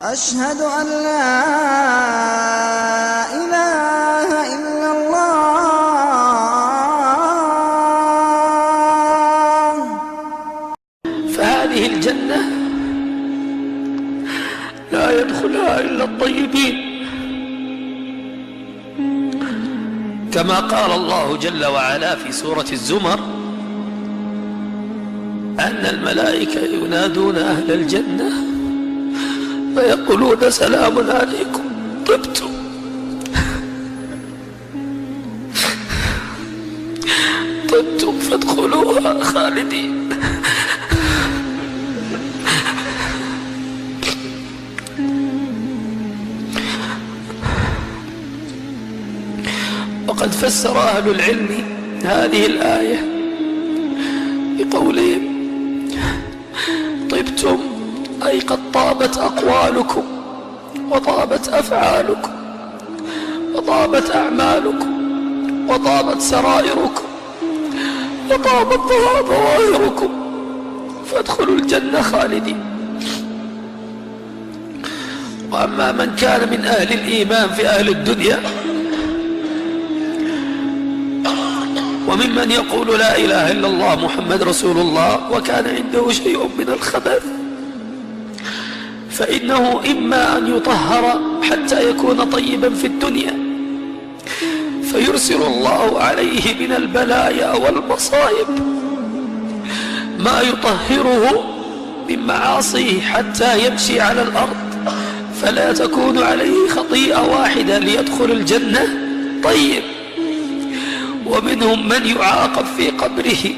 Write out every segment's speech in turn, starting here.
أشهد أن لا إله إلا الله. فهذه الجنة لا يدخلها إلا الطيبين، كما قال الله جل وعلا في سورة الزمر أن الملائكة ينادون أهل الجنة فيقولون سلام عليكم طبتم فادخلوها خالدين. وقد فسر أهل العلم هذه الآية بقولهم طبتم أي قد طابت أقوالكم وطابت أفعالكم وطابت أعمالكم وطابت سرائركم وطابت ظواهركم فادخلوا الجنة خالدين. وأما من كان من أهل الإيمان في أهل الدنيا وممن يقول لا إله إلا الله محمد رسول الله وكان عنده شيء من الخبث، فإنه إما أن يطهر حتى يكون طيبا في الدنيا فيرسل الله عليه من البلايا والمصائب ما يطهره من معاصيه حتى يمشي على الأرض فلا تكون عليه خطيئة واحدة ليدخل الجنة طيب. ومنهم من يعاقب في قبره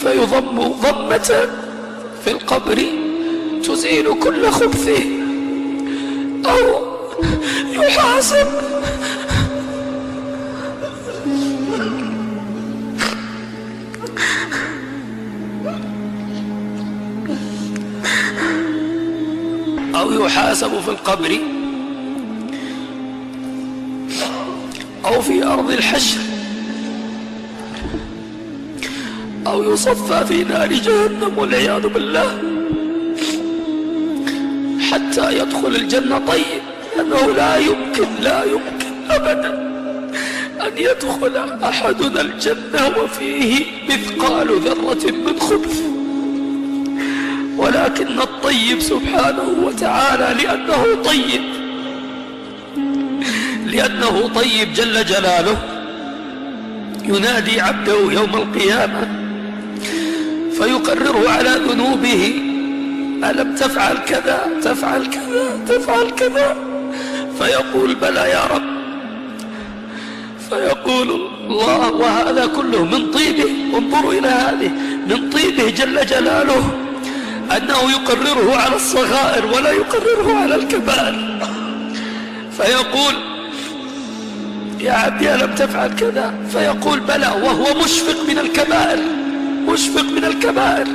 فيضم ضمة في القبر تزيل كل خبثه، أو يحاسب في القبر أو في أرض الحشر أو يصفى في نار جهنم والعياذ بالله حتى يدخل الجنة طيب، لأنه لا يمكن أبدا أن يدخل أحدنا الجنة وفيه مثقال ذرة من خبث، ولكن الطيب سبحانه وتعالى لأنه طيب جل جلاله ينادي عبده يوم القيامة فيقرره على ذنوبه: ألم تفعل كذا تفعل كذا تفعل كذا؟ فيقول بلى يا رب، فيقول الله وهذا كله من طيبه. انظروا إلى هذه من طيبه جل جلاله أنه يقرره على الصغائر ولا يقرره على الكبائر، فيقول يا عبدي ألم تفعل كذا؟ فيقول بلى، وهو مشفق من الكبائر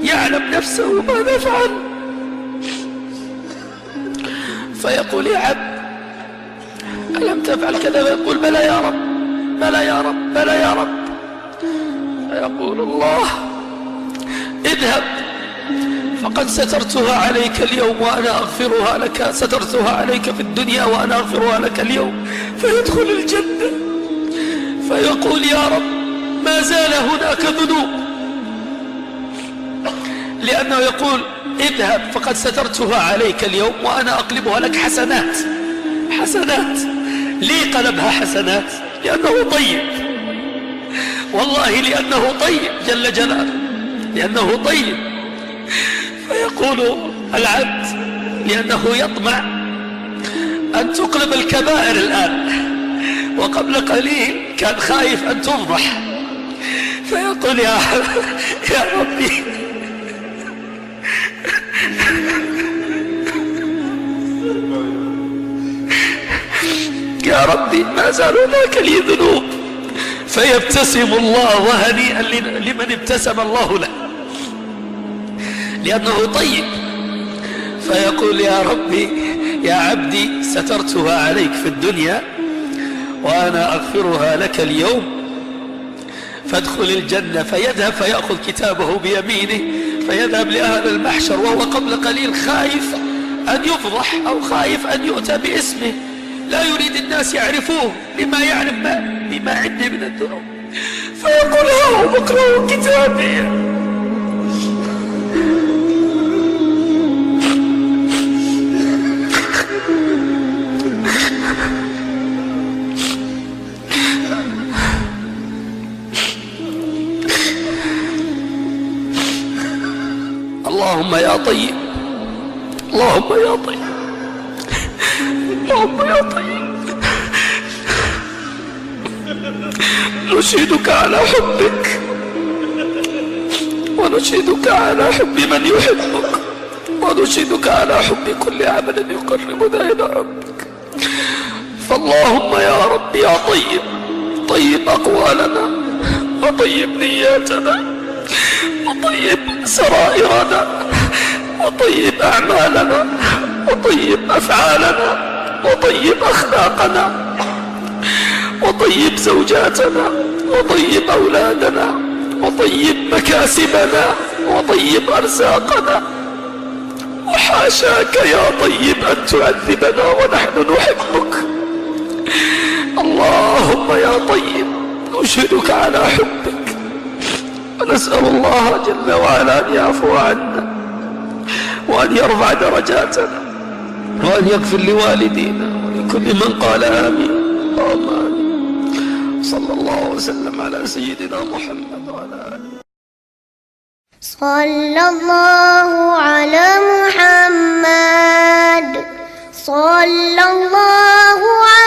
يعلم نفسه ماذا فعل. فيقول يا عبد ألم تفعل كذا؟ فيقول بلى يا رب بلى يا رب بلى يا رب. فيقول الله اذهب فقد سترتها عليك اليوم وأنا أغفرها لك، سترتها عليك في الدنيا وأنا أغفرها لك اليوم. فيدخل الجنة فيقول يا رب ما زال هناك ذنوب، لأنه يقول اذهب فقد سترتها عليك اليوم وأنا أقلبها لك حسنات. ليه قلبها حسنات؟ لأنه طيب، والله لأنه طيب جل جلاله، لأنه طيب. فيقول العبد لأنه يطمع أن تقلب الكبائر الآن، وقبل قليل كان خايف أن تفضح، فيقول يا ربي يا ربي ما زال هناك لي ذنوب. فيبتسم الله وهنيئا لمن ابتسم الله له لأنه طيب. فيقول يا ربي يا عبدي سترتها عليك في الدنيا وأنا أغفرها لك اليوم فادخل الجنة. فيذهب فيأخذ كتابه بيمينه فيذهب لأهل المحشر وهو قبل قليل خايف أن يفضح أو خايف أن يؤتى باسمه، لا يريد الناس يعرفوه لما يعرف بما عنده من الذنوب، فيقول هاهم اقرأوا كتابي. اللهم يا طيب، اللهم يا طيب، اللهم يا طيب، نشهدك على حبك ونشهدك على حب من يحبك ونشهدك على حب كل عمل يقربنا إلى ربك. فاللهم يا رب يا طيب، طيب أقوالنا وطيب نياتنا وطيب سرائرنا وطيب أعمالنا وطيب أفعالنا وطيب أخلاقنا وطيب زوجاتنا وطيب أولادنا وطيب مكاسبنا وطيب أرزاقنا. وحاشاك يا طيب أن تعذبنا ونحن نحبك. اللهم يا طيب نشهدك على حبك ونسأل الله جل وعلا أن يعفو عنا وأن يرفع درجاتنا وأن يغفر لوالدينا ولكل من قال آمين. اللهم آمين. صلى الله وسلم على سيدنا محمد وعلى آله. صلى الله على محمد صلى الله عليه